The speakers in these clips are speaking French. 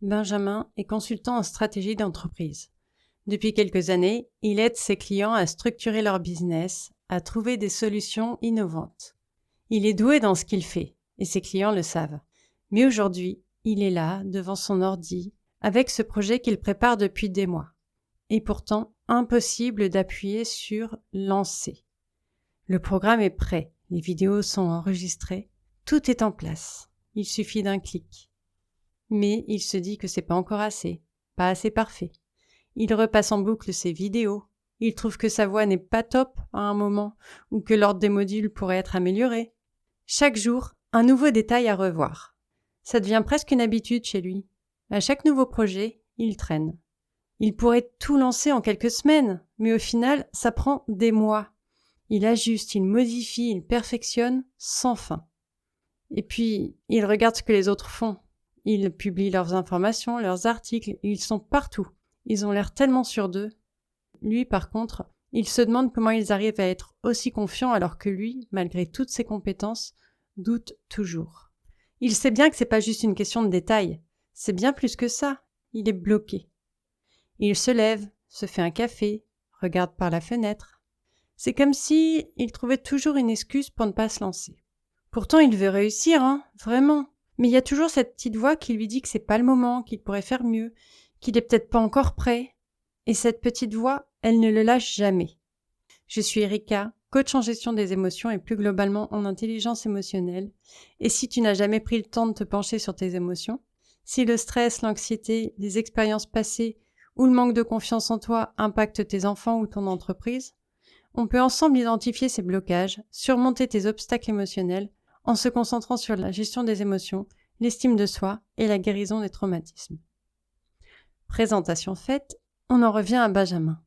Benjamin est consultant en stratégie d'entreprise. Depuis quelques années, il aide ses clients à structurer leur business, à trouver des solutions innovantes. Il est doué dans ce qu'il fait, et ses clients le savent. Mais aujourd'hui, il est là, devant son ordi, avec ce projet qu'il prépare depuis des mois. Et pourtant, impossible d'appuyer sur « lancer ». Le programme est prêt, les vidéos sont enregistrées, tout est en place. Il suffit d'un clic. Mais il se dit que c'est pas encore assez, pas assez parfait. Il repasse en boucle ses vidéos. Il trouve que sa voix n'est pas top à un moment ou que l'ordre des modules pourrait être amélioré. Chaque jour, un nouveau détail à revoir. Ça devient presque une habitude chez lui. À chaque nouveau projet, il traîne. Il pourrait tout lancer en quelques semaines, mais au final, ça prend des mois. Il ajuste, il modifie, il perfectionne sans fin. Et puis, il regarde ce que les autres font. Ils publient leurs informations, leurs articles, ils sont partout. Ils ont l'air tellement sûrs d'eux. Lui, par contre, il se demande comment ils arrivent à être aussi confiants alors que lui, malgré toutes ses compétences, doute toujours. Il sait bien que c'est pas juste une question de détail. C'est bien plus que ça. Il est bloqué. Il se lève, se fait un café, regarde par la fenêtre. C'est comme si il trouvait toujours une excuse pour ne pas se lancer. Pourtant, il veut réussir, vraiment. Mais il y a toujours cette petite voix qui lui dit que c'est pas le moment, qu'il pourrait faire mieux, qu'il est peut-être pas encore prêt. Et cette petite voix, elle ne le lâche jamais. Je suis Erika, coach en gestion des émotions et plus globalement en intelligence émotionnelle. Et si tu n'as jamais pris le temps de te pencher sur tes émotions, si le stress, l'anxiété, les expériences passées ou le manque de confiance en toi impactent tes enfants ou ton entreprise, on peut ensemble identifier ces blocages, surmonter tes obstacles émotionnels en se concentrant sur la gestion des émotions, l'estime de soi et la guérison des traumatismes. Présentation faite, on en revient à Benjamin.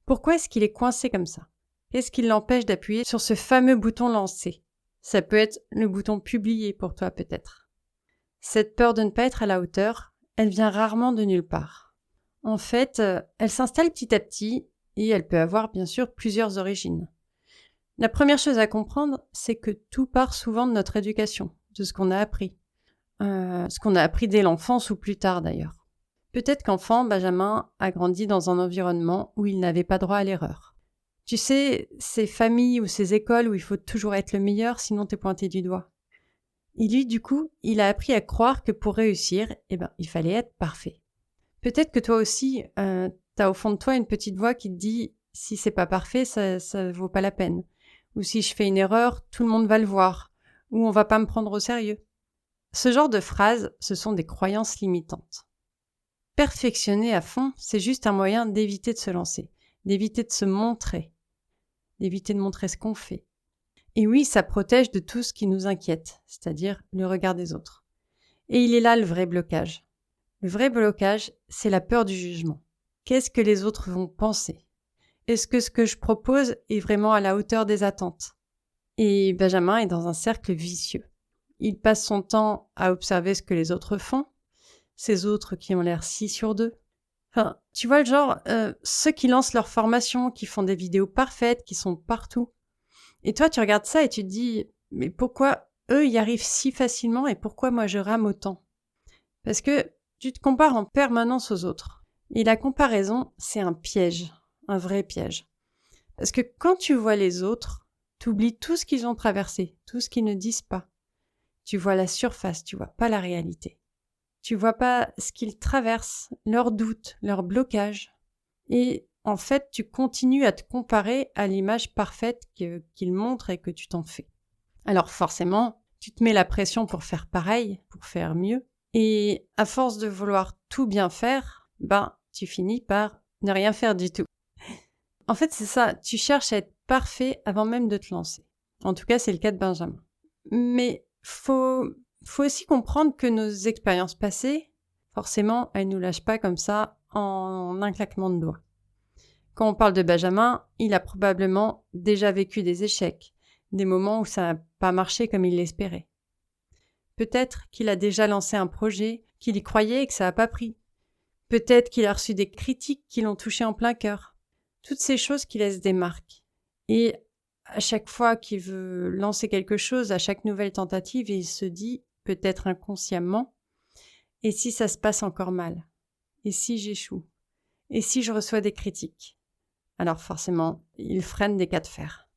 Pourquoi est-ce qu'il est coincé comme ça ? Qu'est-ce qui l'empêche d'appuyer sur ce fameux bouton lancer ? Ça peut être le bouton publier pour toi peut-être. Cette peur de ne pas être à la hauteur, elle vient rarement de nulle part. En fait, elle s'installe petit à petit et elle peut avoir bien sûr plusieurs origines. La première chose à comprendre, c'est que tout part souvent de notre éducation, de ce qu'on a appris. Ce qu'on a appris dès l'enfance ou plus tard d'ailleurs. Peut-être qu'enfant, Benjamin a grandi dans un environnement où il n'avait pas droit à l'erreur. Tu sais, ces familles ou ces écoles où il faut toujours être le meilleur, sinon t'es pointé du doigt. Et lui, du coup, il a appris à croire que pour réussir, il fallait être parfait. Peut-être que toi aussi, t'as au fond de toi une petite voix qui te dit « si c'est pas parfait, ça vaut pas la peine ». Ou si je fais une erreur, tout le monde va le voir. Ou on va pas me prendre au sérieux. Ce genre de phrases, ce sont des croyances limitantes. Perfectionner à fond, c'est juste un moyen d'éviter de se lancer, d'éviter de se montrer, d'éviter de montrer ce qu'on fait. Et oui, ça protège de tout ce qui nous inquiète, c'est-à-dire le regard des autres. Et il est là le vrai blocage. Le vrai blocage, c'est la peur du jugement. Qu'est-ce que les autres vont penser ? Est-ce que ce que je propose est vraiment à la hauteur des attentes ? Et Benjamin est dans un cercle vicieux. Il passe son temps à observer ce que les autres font, ces autres qui ont l'air si sûrs d'eux. Enfin, tu vois le genre, ceux qui lancent leur formation, qui font des vidéos parfaites, qui sont partout. Et toi, tu regardes ça et tu te dis, mais pourquoi eux y arrivent si facilement et pourquoi moi je rame autant ? Parce que tu te compares en permanence aux autres. Et la comparaison, c'est un piège, un vrai piège. Parce que quand tu vois les autres, tu oublies tout ce qu'ils ont traversé, tout ce qu'ils ne disent pas. Tu vois la surface, tu vois pas la réalité. Tu vois pas ce qu'ils traversent, leurs doutes, leurs blocages. Et en fait, tu continues à te comparer à l'image parfaite qu'ils montrent et que tu t'en fais. Alors forcément, tu te mets la pression pour faire pareil, pour faire mieux. Et à force de vouloir tout bien faire, tu finis par ne rien faire du tout. En fait, c'est ça, tu cherches à être parfait avant même de te lancer. En tout cas, c'est le cas de Benjamin. Mais faut aussi comprendre que nos expériences passées, forcément, elles nous lâchent pas comme ça en un claquement de doigts. Quand on parle de Benjamin, il a probablement déjà vécu des échecs, des moments où ça n'a pas marché comme il l'espérait. Peut-être qu'il a déjà lancé un projet, qu'il y croyait et que ça n'a pas pris. Peut-être qu'il a reçu des critiques qui l'ont touché en plein cœur. Toutes ces choses qui laissent des marques. Et à chaque fois qu'il veut lancer quelque chose, à chaque nouvelle tentative, il se dit, peut-être inconsciemment, Et si ça se passe encore mal? Et si j'échoue? Et si je reçois des critiques? Alors forcément, il freine des cas de fer.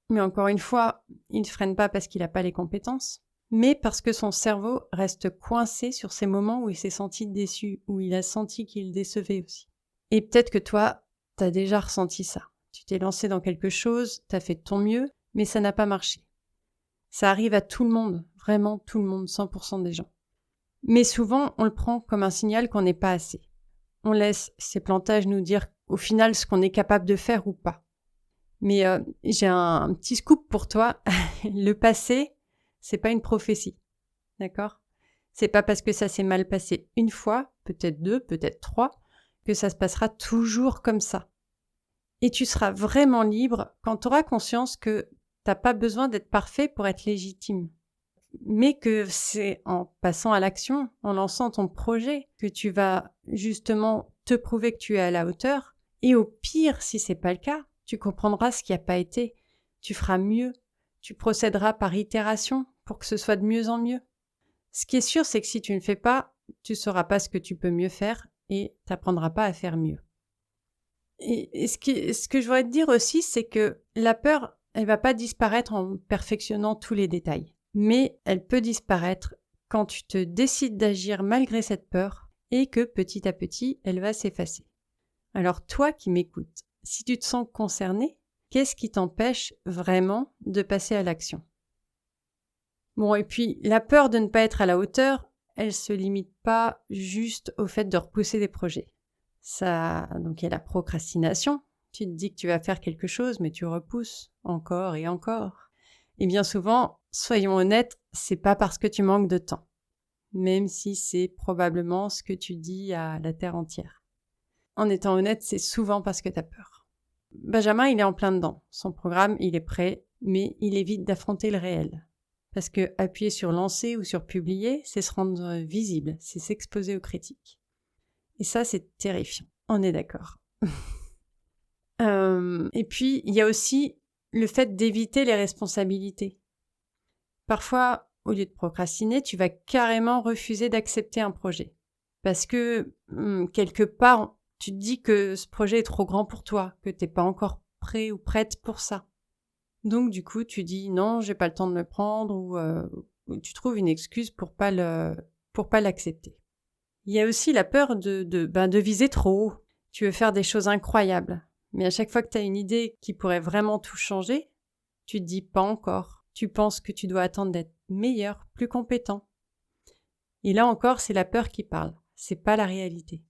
Mais encore une fois, il ne freine pas parce qu'il n'a pas les compétences, mais parce que son cerveau reste coincé sur ces moments où il s'est senti déçu, où il a senti qu'il décevait aussi. Et peut-être que toi, tu as déjà ressenti ça. Tu t'es lancé dans quelque chose, tu as fait de ton mieux, mais ça n'a pas marché. Ça arrive à tout le monde, vraiment tout le monde, 100% des gens. Mais souvent, on le prend comme un signal qu'on n'est pas assez. On laisse ces plantages nous dire au final ce qu'on est capable de faire ou pas. Mais j'ai un petit scoop pour toi. Le passé, c'est pas une prophétie. D'accord? C'est pas parce que ça s'est mal passé une fois, peut-être 2, peut-être 3, que ça se passera toujours comme ça. Et tu seras vraiment libre quand tu auras conscience que t'as pas besoin d'être parfait pour être légitime. Mais que c'est en passant à l'action, en lançant ton projet, que tu vas justement te prouver que tu es à la hauteur. Et au pire, si c'est pas le cas, tu comprendras ce qui n'a pas été. Tu feras mieux. Tu procéderas par itération pour que ce soit de mieux en mieux. Ce qui est sûr, c'est que si tu ne fais pas, tu ne sauras pas ce que tu peux mieux faire et tu n'apprendras pas à faire mieux. Et ce que je voudrais te dire aussi, c'est que la peur, elle va pas disparaître en perfectionnant tous les détails. Mais elle peut disparaître quand tu te décides d'agir malgré cette peur et que petit à petit, elle va s'effacer. Alors toi qui m'écoutes, si tu te sens concerné, qu'est-ce qui t'empêche vraiment de passer à l'action? Bon, et puis la peur de ne pas être à la hauteur, elle se limite pas juste au fait de repousser des projets. Donc il y a la procrastination. Tu te dis que tu vas faire quelque chose, mais tu repousses encore et encore. Et bien souvent, soyons honnêtes, c'est pas parce que tu manques de temps. Même si c'est probablement ce que tu dis à la terre entière. En étant honnête, c'est souvent parce que tu as peur. Benjamin, il est en plein dedans. Son programme, il est prêt, mais il évite d'affronter le réel. Parce que appuyer sur lancer ou sur publier, c'est se rendre visible, c'est s'exposer aux critiques. Et ça, c'est terrifiant. On est d'accord. Et puis, il y a aussi le fait d'éviter les responsabilités. Parfois, au lieu de procrastiner, tu vas carrément refuser d'accepter un projet. Parce que, quelque part, tu te dis que ce projet est trop grand pour toi, que t'es pas encore prêt ou prête pour ça. Donc, du coup, tu dis non, j'ai pas le temps de me prendre ou tu trouves une excuse pour pas l'accepter. Il y a aussi la peur de viser trop haut. Tu veux faire des choses incroyables. Mais à chaque fois que tu as une idée qui pourrait vraiment tout changer, tu te dis pas encore. Tu penses que tu dois attendre d'être meilleur, plus compétent. Et là encore, c'est la peur qui parle. C'est pas la réalité.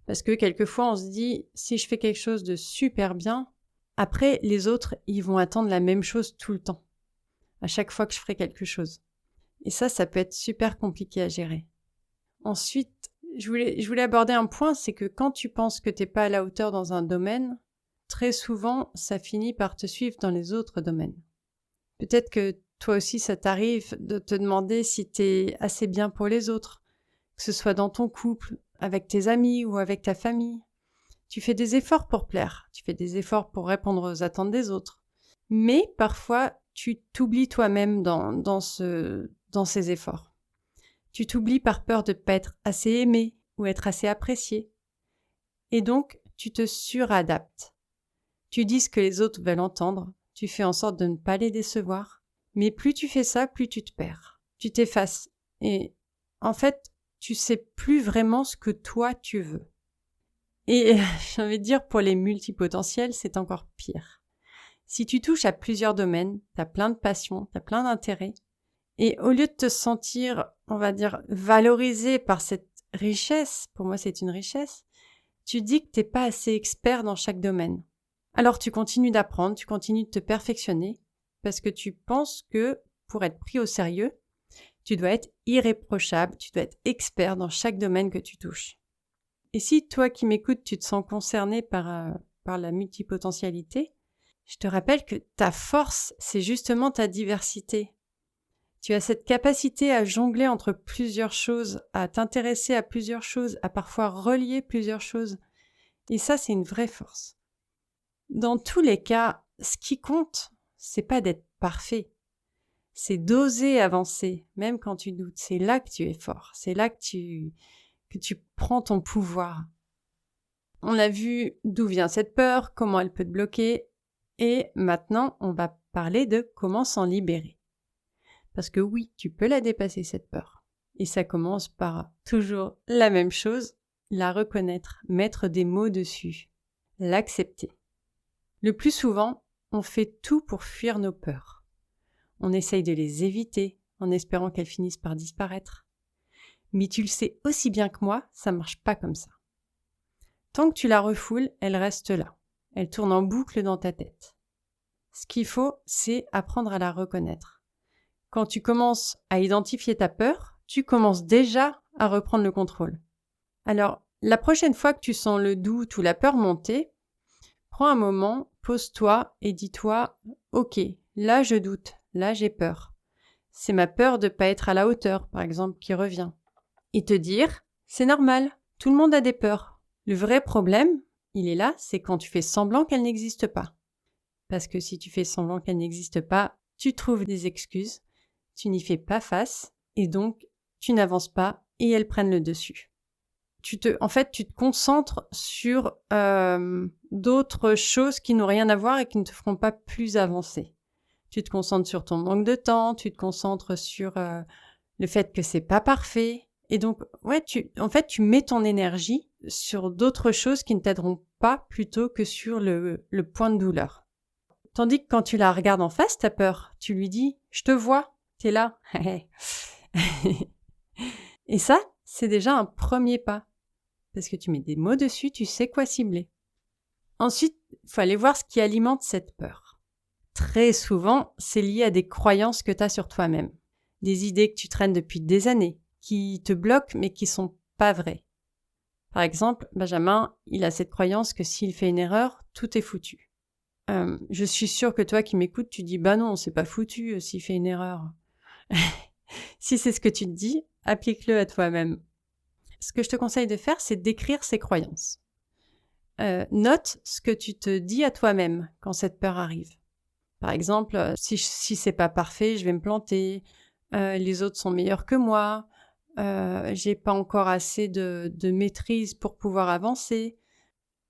Parce que quelquefois, on se dit, si je fais quelque chose de super bien, après, les autres, ils vont attendre la même chose tout le temps. À chaque fois que je ferai quelque chose. Et ça peut être super compliqué à gérer. Ensuite, je voulais aborder un point, c'est que quand tu penses que t'es pas à la hauteur dans un domaine, très souvent, ça finit par te suivre dans les autres domaines. Peut-être que toi aussi, ça t'arrive de te demander si t'es assez bien pour les autres, que ce soit dans ton couple, avec tes amis ou avec ta famille. Tu fais des efforts pour plaire, tu fais des efforts pour répondre aux attentes des autres. Mais parfois, tu t'oublies toi-même dans ces efforts. Tu t'oublies par peur de ne pas être assez aimé ou être assez apprécié. Et donc, tu te suradaptes. Tu dis ce que les autres veulent entendre, tu fais en sorte de ne pas les décevoir. Mais plus tu fais ça, plus tu te perds. Tu t'effaces. Et en fait, tu sais plus vraiment ce que toi tu veux. Et j'ai envie de dire, pour les multipotentiels, c'est encore pire. Si tu touches à plusieurs domaines, t'as plein de passions, t'as plein d'intérêts, et au lieu de te sentir, on va dire, valorisé par cette richesse, pour moi c'est une richesse, tu dis que t'es pas assez expert dans chaque domaine. Alors tu continues d'apprendre, tu continues de te perfectionner, parce que tu penses que, pour être pris au sérieux, tu dois être irréprochable, tu dois être expert dans chaque domaine que tu touches. Et si toi qui m'écoutes, tu te sens concerné par la multipotentialité, je te rappelle que ta force, c'est justement ta diversité. Tu as cette capacité à jongler entre plusieurs choses, à t'intéresser à plusieurs choses, à parfois relier plusieurs choses. Et ça, c'est une vraie force. Dans tous les cas, ce qui compte, c'est pas d'être parfait. C'est d'oser avancer, même quand tu doutes. C'est là que tu es fort. C'est là que tu prends ton pouvoir. On a vu d'où vient cette peur, comment elle peut te bloquer. Et maintenant, on va parler de comment s'en libérer. Parce que oui, tu peux la dépasser, cette peur. Et ça commence par toujours la même chose, la reconnaître, mettre des mots dessus, l'accepter. Le plus souvent, on fait tout pour fuir nos peurs. On essaye de les éviter en espérant qu'elles finissent par disparaître. Mais tu le sais aussi bien que moi, ça marche pas comme ça. Tant que tu la refoules, elle reste là. Elle tourne en boucle dans ta tête. Ce qu'il faut, c'est apprendre à la reconnaître. Quand tu commences à identifier ta peur, tu commences déjà à reprendre le contrôle. Alors, la prochaine fois que tu sens le doute ou la peur monter, prends un moment, pose-toi et dis-toi « Ok, là je doute, là j'ai peur. C'est ma peur de ne pas être à la hauteur, par exemple, qui revient. » Et te dire « C'est normal, tout le monde a des peurs. Le vrai problème, il est là, c'est quand tu fais semblant qu'elle n'existe pas. Parce que si tu fais semblant qu'elle n'existe pas, tu trouves des excuses, tu n'y fais pas face et donc tu n'avances pas et elles prennent le dessus. Tu te concentres sur d'autres choses qui n'ont rien à voir et qui ne te feront pas plus avancer. Tu te concentres sur ton manque de temps, tu te concentres sur le fait que c'est pas parfait. Et donc, tu mets ton énergie sur d'autres choses qui ne t'aideront pas plutôt que sur le point de douleur. Tandis que quand tu la regardes en face, ta peur, tu lui dis « Je te vois, t'es là. » Et ça, c'est déjà un premier pas. Parce que tu mets des mots dessus, tu sais quoi cibler. Ensuite, il faut aller voir ce qui alimente cette peur. Très souvent, c'est lié à des croyances que tu as sur toi-même. Des idées que tu traînes depuis des années, qui te bloquent mais qui sont pas vraies. Par exemple, Benjamin, il a cette croyance que s'il fait une erreur, tout est foutu. Je suis sûre que toi qui m'écoutes, tu dis « Bah non, c'est pas foutu s'il fait une erreur. » Si c'est ce que tu te dis, applique-le à toi-même. Ce que je te conseille de faire, c'est d'écrire ces croyances. Note ce que tu te dis à toi-même quand cette peur arrive. Par exemple, si c'est pas parfait, je vais me planter. Les autres sont meilleurs que moi. J'ai pas encore assez de maîtrise pour pouvoir avancer.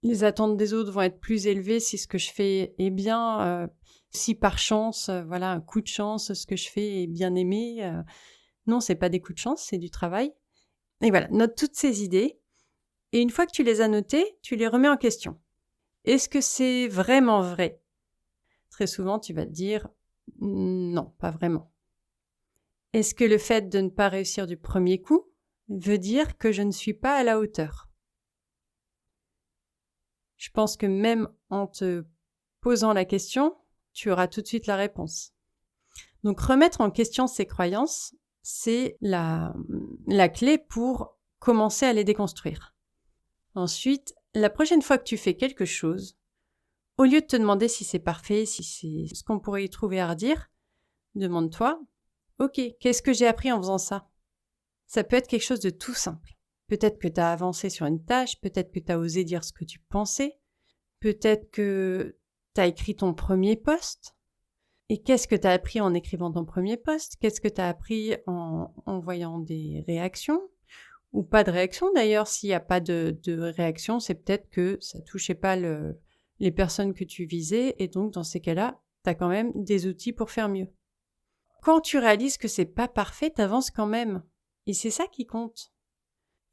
Les attentes des autres vont être plus élevées si ce que je fais est bien. Si par chance, un coup de chance, ce que je fais est bien aimé. Non, c'est pas des coups de chance, c'est du travail. Et voilà, note toutes ces idées. Et une fois que tu les as notées, tu les remets en question. Est-ce que c'est vraiment vrai ? Très souvent, tu vas te dire « Non, pas vraiment ». Est-ce que le fait de ne pas réussir du premier coup veut dire que je ne suis pas à la hauteur ? Je pense que même en te posant la question, tu auras tout de suite la réponse. Donc remettre en question ces croyances, c'est la clé pour commencer à les déconstruire. Ensuite, la prochaine fois que tu fais quelque chose, au lieu de te demander si c'est parfait, si c'est ce qu'on pourrait y trouver à redire, demande-toi « Ok, qu'est-ce que j'ai appris en faisant ça ?» Ça peut être quelque chose de tout simple. Peut-être que tu as avancé sur une tâche, peut-être que tu as osé dire ce que tu pensais, peut-être que tu as écrit ton premier post. Et qu'est-ce que tu as appris en écrivant ton premier post ? Qu'est-ce que tu as appris en voyant des réactions ? Ou pas de réaction d'ailleurs, s'il n'y a pas de réaction, c'est peut-être que ça touchait pas les personnes que tu visais, et donc dans ces cas-là, tu as quand même des outils pour faire mieux. Quand tu réalises que c'est pas parfait, t'avances quand même. Et c'est ça qui compte.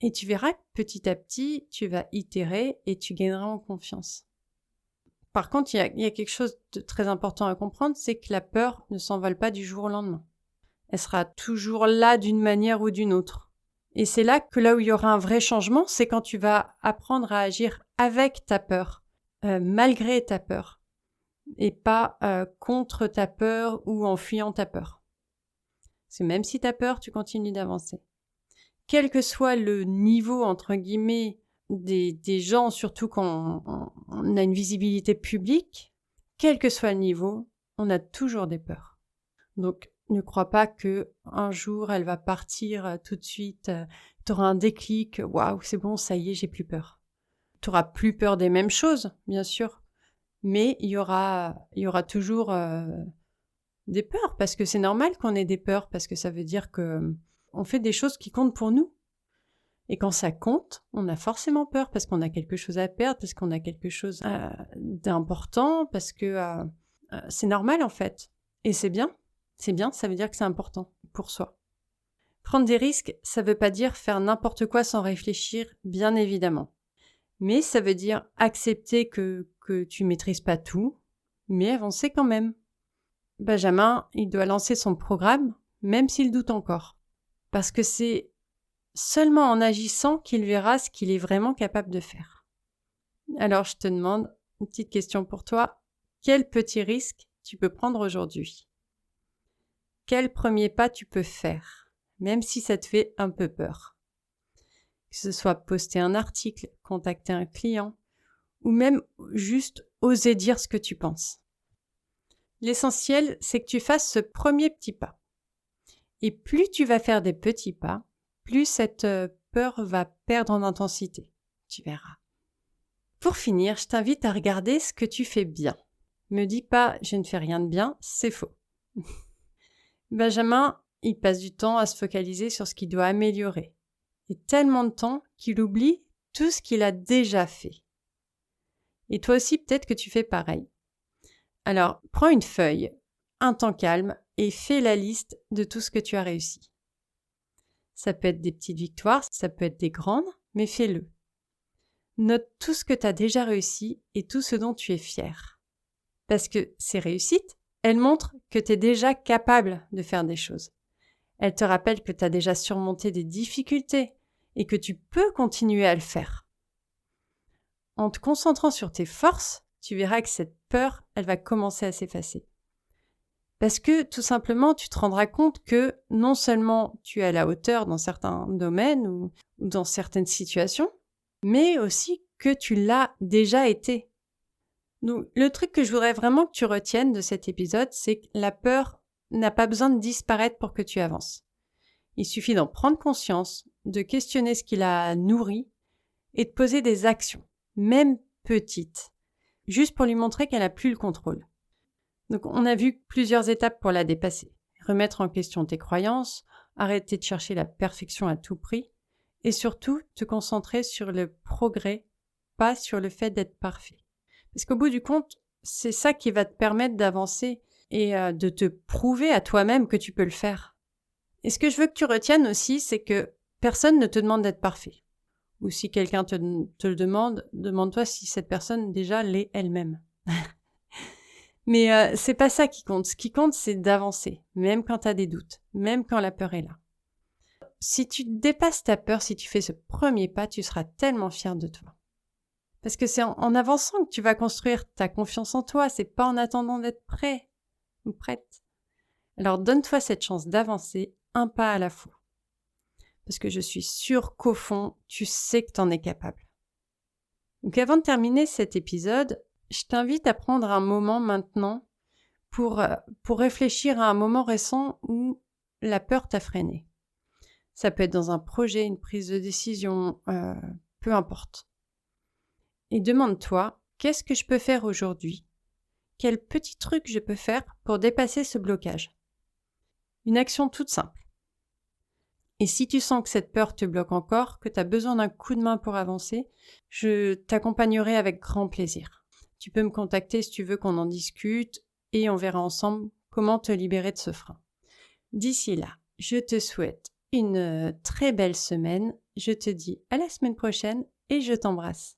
Et tu verras que petit à petit, tu vas itérer et tu gagneras en confiance. Par contre, il y a quelque chose de très important à comprendre, c'est que la peur ne s'envole pas du jour au lendemain. Elle sera toujours là d'une manière ou d'une autre. Et c'est là où il y aura un vrai changement, c'est quand tu vas apprendre à agir avec ta peur, malgré ta peur, et pas contre ta peur ou en fuyant ta peur. Parce que même si tu as peur, tu continues d'avancer. Quel que soit le niveau, entre guillemets, des gens, surtout quand on a une visibilité publique, quel que soit le niveau, on a toujours des peurs. Donc, ne crois pas que un jour, elle va partir tout de suite, tu auras un déclic, waouh, c'est bon, ça y est, j'ai plus peur. Tu auras plus peur des mêmes choses, bien sûr, mais il y aura toujours Des peurs, parce que c'est normal qu'on ait des peurs, parce que ça veut dire que on fait des choses qui comptent pour nous. Et quand ça compte, on a forcément peur, parce qu'on a quelque chose à perdre, parce qu'on a quelque chose d'important, parce que c'est normal en fait. Et c'est bien, ça veut dire que c'est important pour soi. Prendre des risques, ça veut pas dire faire n'importe quoi sans réfléchir, bien évidemment. Mais ça veut dire accepter que tu maîtrises pas tout, mais avancer quand même. Benjamin, il doit lancer son programme, même s'il doute encore. Parce que c'est seulement en agissant qu'il verra ce qu'il est vraiment capable de faire. Alors je te demande une petite question pour toi. Quel petit risque tu peux prendre aujourd'hui? Quel premier pas tu peux faire, même si ça te fait un peu peur? Que ce soit poster un article, contacter un client, ou même juste oser dire ce que tu penses. L'essentiel, c'est que tu fasses ce premier petit pas. Et plus tu vas faire des petits pas, plus cette peur va perdre en intensité. Tu verras. Pour finir, je t'invite à regarder ce que tu fais bien. Me dis pas « je ne fais rien de bien », c'est faux. Benjamin, il passe du temps à se focaliser sur ce qu'il doit améliorer. Et tellement de temps qu'il oublie tout ce qu'il a déjà fait. Et toi aussi, peut-être que tu fais pareil. Alors, prends une feuille, un temps calme, et fais la liste de tout ce que tu as réussi. Ça peut être des petites victoires, ça peut être des grandes, mais fais-le. Note tout ce que tu as déjà réussi et tout ce dont tu es fier. Parce que ces réussites, elles montrent que tu es déjà capable de faire des choses. Elles te rappellent que tu as déjà surmonté des difficultés et que tu peux continuer à le faire. En te concentrant sur tes forces, tu verras que cette peur, elle va commencer à s'effacer. Parce que, tout simplement, tu te rendras compte que non seulement tu es à la hauteur dans certains domaines ou dans certaines situations, mais aussi que tu l'as déjà été. Donc, le truc que je voudrais vraiment que tu retiennes de cet épisode, c'est que la peur n'a pas besoin de disparaître pour que tu avances. Il suffit d'en prendre conscience, de questionner ce qui la nourrit et de poser des actions, même petites, juste pour lui montrer qu'elle n'a plus le contrôle. Donc, on a vu plusieurs étapes pour la dépasser. Remettre en question tes croyances, arrêter de chercher la perfection à tout prix et surtout te concentrer sur le progrès, pas sur le fait d'être parfait. Parce qu'au bout du compte, c'est ça qui va te permettre d'avancer et de te prouver à toi-même que tu peux le faire. Et ce que je veux que tu retiennes aussi, c'est que personne ne te demande d'être parfait. Ou si quelqu'un te le demande, demande-toi si cette personne déjà l'est elle-même. Mais c'est pas ça qui compte. Ce qui compte, c'est d'avancer, même quand tu as des doutes, même quand la peur est là. Si tu dépasses ta peur, si tu fais ce premier pas, tu seras tellement fier de toi. Parce que c'est en avançant que tu vas construire ta confiance en toi, c'est pas en attendant d'être prêt ou prête. Alors donne-toi cette chance d'avancer un pas à la fois. Parce que je suis sûre qu'au fond, tu sais que t'en es capable. Donc avant de terminer cet épisode, je t'invite à prendre un moment maintenant pour réfléchir à un moment récent où la peur t'a freiné. Ça peut être dans un projet, une prise de décision, peu importe. Et demande-toi, qu'est-ce que je peux faire aujourd'hui? Quel petit truc je peux faire pour dépasser ce blocage? Une action toute simple. Et si tu sens que cette peur te bloque encore, que tu as besoin d'un coup de main pour avancer, je t'accompagnerai avec grand plaisir. Tu peux me contacter si tu veux qu'on en discute et on verra ensemble comment te libérer de ce frein. D'ici là, je te souhaite une très belle semaine. Je te dis à la semaine prochaine et je t'embrasse.